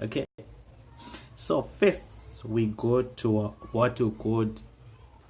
Okay, so first we go to what we call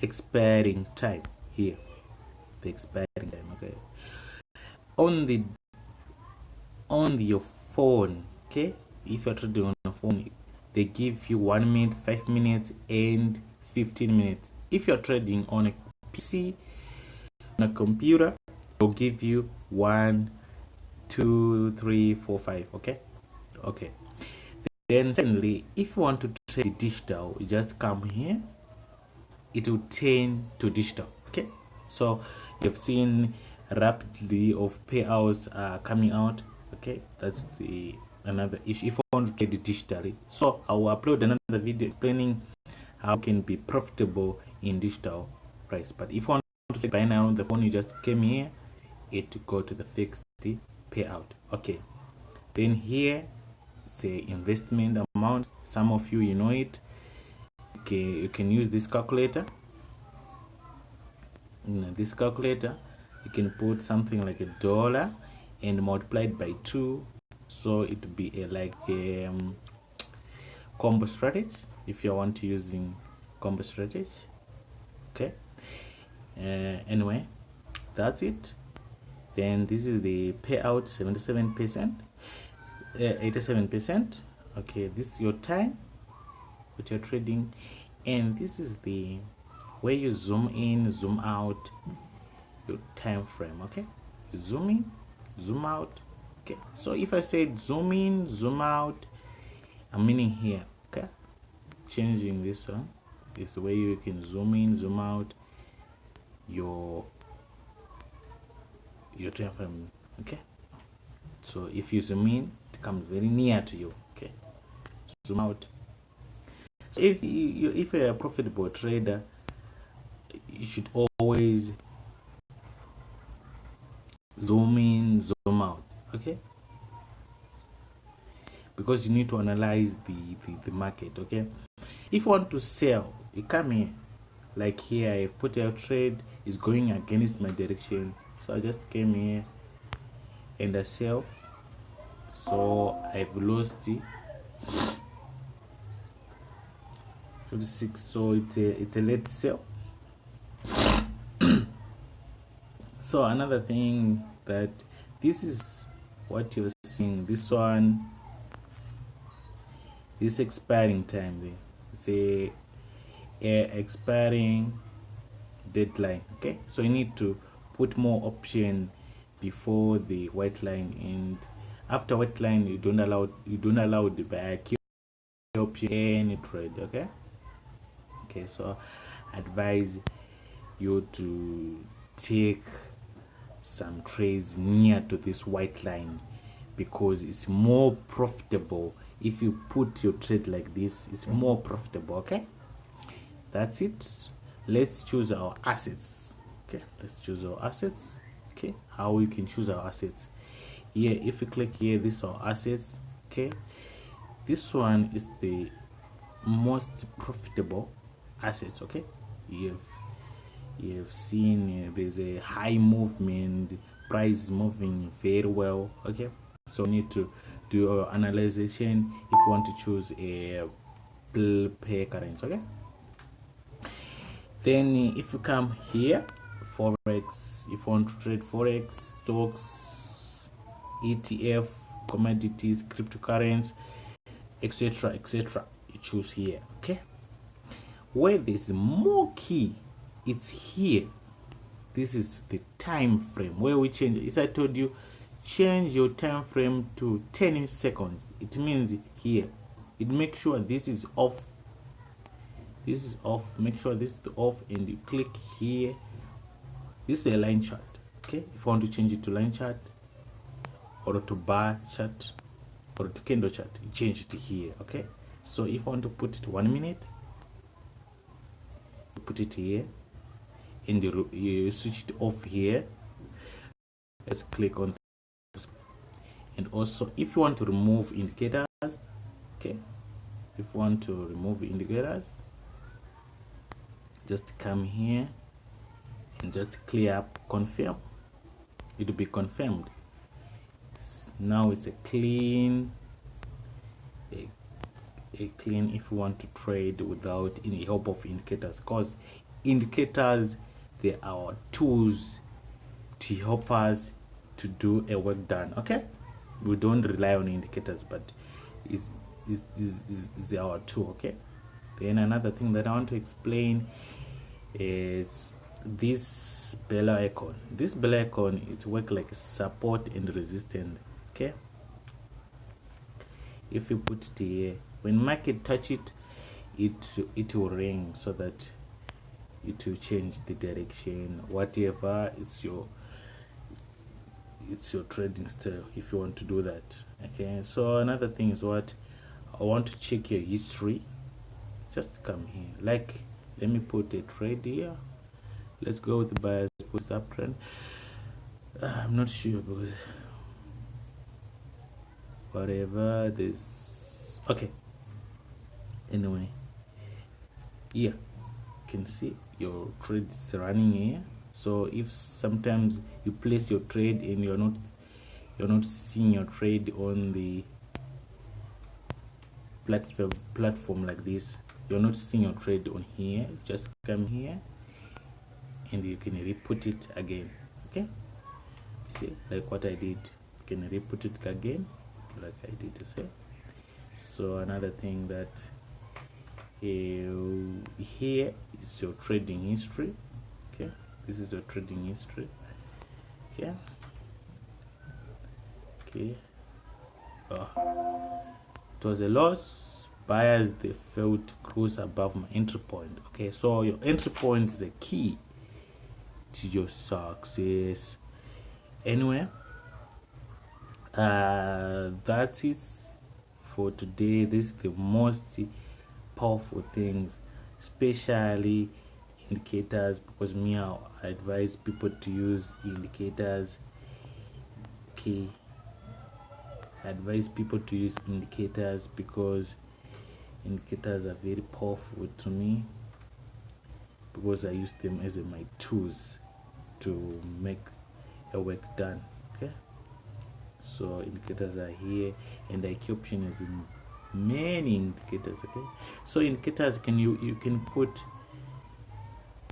expiring time here. The expiring time. Okay, on your phone. Okay, if you're trading on a phone, they give you 1 minute, 5 minutes, and 15 minutes. If you're trading on a PC, on a computer, they'll give you 1, 2, 3, 4, 5. Okay. Then secondly, if you want to trade digital, you just come here. It will turn to digital. Okay. So you've seen rapidly of payouts are coming out. Okay, that's the another issue. If you want to trade digitally, so I will upload another video explaining how you can be profitable in digital price. But if you want to trade buy now on the phone, you just came here, it to go to the fixed payout. Okay, then here it's a investment amount. Some of you know it. Okay, you can use this calculator. In this calculator, you can put something like $1 and multiply it by 2, so it will be like a combo strategy if you want to using combo strategy. Okay, anyway, that's it. Then this is the payout, 77%, 87%. Okay, this is your time which you're trading, and this is the where you zoom in, zoom out, your time frame. Okay, zoom in, zoom out. Okay, so if I say zoom in, zoom out, I'm meaning here. Okay, changing this one is the way you can zoom in, zoom out your time frame. Okay, so if you zoom in, it comes very near to you. Okay, zoom out. So if you're a profitable trader, you should always zoom in, zoom out. Okay, because you need to analyze the market. Okay, if you want to sell, you come here, like here I put a trade is going against my direction, so I just came here and I sell. So I've lost it 56, so it's a late sell. So another thing that this is what you're seeing, this one, this expiring time there, it's a expiring deadline. Okay, so you need to put more option before the white line, and after white line you don't allow the buy option any trade. Okay, so I advise you to take some trades near to this white line because it's more profitable. If you put your trade like this, it's more profitable. Okay, that's it. Let's choose our assets. Okay, let's choose our assets. Okay, how we can choose our assets here. If you click here, this is our assets. Okay, this one is the most profitable assets. Okay, you've seen there's a high movement, price is moving very well. Okay, so you need to do your analysis if you want to choose a pair currency. Okay, then if you come here, forex, if you want to trade forex, stocks, ETF, commodities, cryptocurrencies, etc., you choose here. Okay, where there's more key, it's here. This is the time frame where we change. As I told you, change your time frame to 10 seconds. It means here, it makes sure this is off. This is off. Make sure this is off, and you click here. This is a line chart. Okay, if you want to change it to line chart or to bar chart or to candle chart, you change it here. Okay, so if you want to put it 1 minute, you put it here, and you switch it off here. Let's click on this. And also if you want to remove indicators, okay, if you want to remove indicators, just come here and just clear up, confirm. It will be confirmed. Now it's a clean clean if you want to trade without any help of indicators, because indicators, they are tools to help us to do a work done. Okay, we don't rely on indicators, but is our tool. Okay, then another thing that I want to explain is this bell icon. This bell icon, it's work like support and resistance. Okay, if you put it here, when market touch it, it will ring, so that it will change the direction, whatever. It's your trading style if you want to do that. Okay, so another thing is what I want to check your history. Just come here, like let me put a trade here. Let's go with the buyers, put uptrend. I'm not sure, because whatever this. Okay, anyway, yeah, you can see your trade is running here. So if sometimes you place your trade and you're not seeing your trade on the platform like this, you're not seeing your trade on here, just come here and you can re-put it again. Okay, see, like what I did, you can re-put it again like I did to say. So another thing that here is your trading history. Okay, this is your trading history. Okay, okay. It was a loss. Buyers, they failed to close above my entry point. Okay, so your entry point is a key to your success. Anyway, that's it for today. This is the most powerful things, especially indicators, because me, I advise people to use indicators. Okay, I advise people to use indicators because indicators are very powerful to me, because I use them as my tools to make a work done. Okay, so indicators are here, and the iqoption is in many indicators. Okay, so indicators, you can put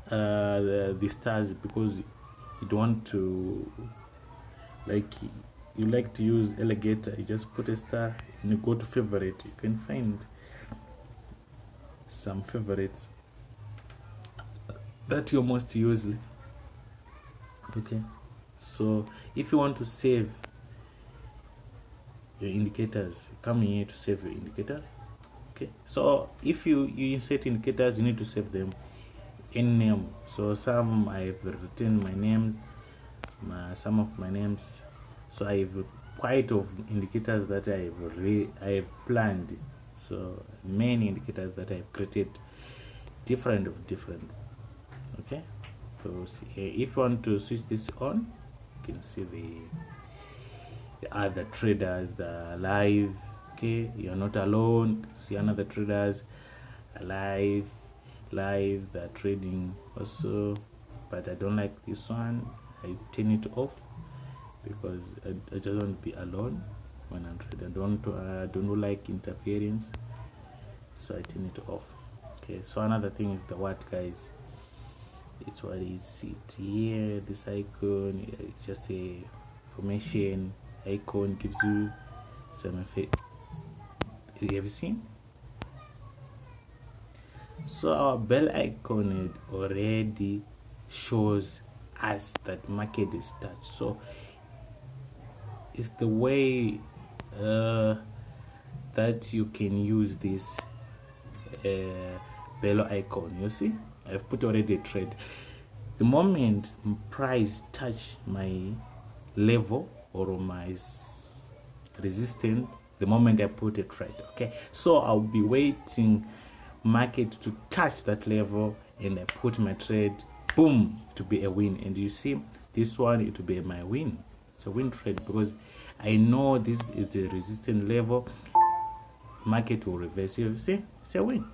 the stars, because you don't want to, like, you like to use alligator, you just put a star and you go to favorite. You can find some favorites that you're most using. Okay, so if you want to save your indicators, come here to save your indicators. Okay, so if you insert indicators, you need to save them in name. So some I've written my names, some of my names. So I've quite of indicators that I've planned. So many indicators that I've created, different. Okay, so if you want to switch this on, you can see the other traders that are live. Okay, you're not alone. See another traders live, they're trading also, but I don't like this one. I turn it off because I just want to be alone when I'm trading. I don't like interference, so I turn it off. Okay, so another thing is the what, guys. It's what is it here, this icon. It's just a formation icon, gives you some effect. Have you seen? So our bell icon already shows us that market is touched. So it's the way that you can use this bell icon. You see, I've put already a trade. The moment price touch my level or my resistance, the moment I put a trade. Okay, so I'll be waiting market to touch that level, and I put my trade, boom, to be a win. And you see this one, it will be my win. It's a win trade because I know this is a resistance level. Market will reverse. You see, it's a win.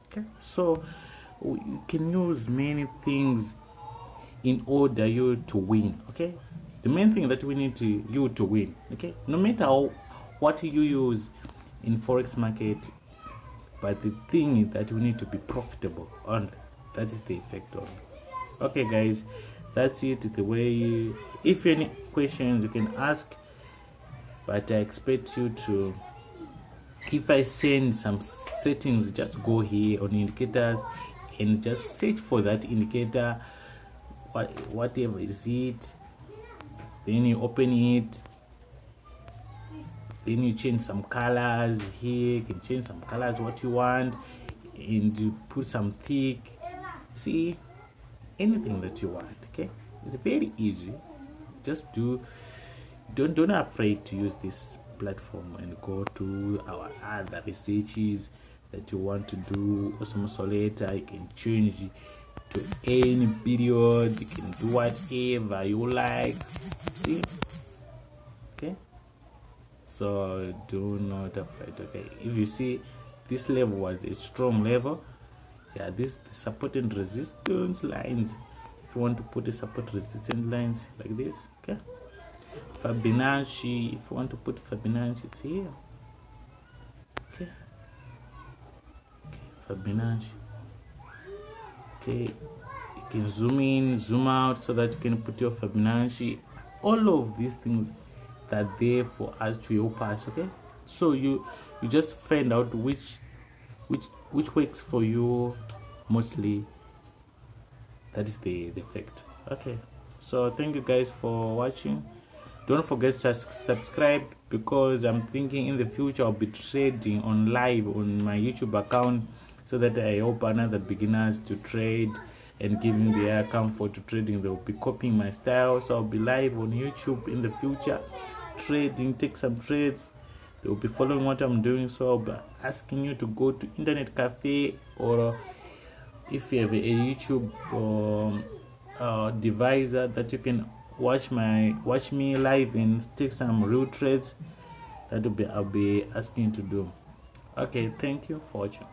Okay, so you can use many things in order you to win. Okay, the main thing that we need you to win. Okay, no matter what you use in forex market, but the thing is that you need to be profitable on that is the effect on it. Okay guys, that's it. The way, if any questions you can ask, but I expect you to, if I send some settings, just go here on indicators and just search for that indicator, whatever is it, then you open it, then you change some colors here. You can change some colors what you want, and you put some thick, see, anything that you want. Okay, it's very easy. Just don't afraid to use this platform and go to our other researches that you want to do. Also later you can change to any period, you can do whatever you like, see. Okay, so do not afraid. Okay, if you see this level was a strong level, yeah, this support and resistance lines, if you want to put a support resistance lines like this, okay. Fibonacci, if you want to put Fibonacci, it's here. Okay, Fibonacci. Okay, you can zoom in, zoom out, so that you can put your Fibonacci. All of these things are there for us to help us. Okay, so you just find out which works for you mostly. That is the effect. Okay, so thank you guys for watching. Don't forget to subscribe, because I'm thinking in the future I'll be trading on live on my YouTube account, so that I help another beginners to trade and giving their comfort to trading. They'll be copying my style, so I'll be live on YouTube in the future trading, take some trades. They'll be following what I'm doing, so I'll be asking you to go to internet cafe, or if you have a YouTube device that you can watch me live and take some real trades. That will be, I'll be asking you to do. Okay, thank you for watching.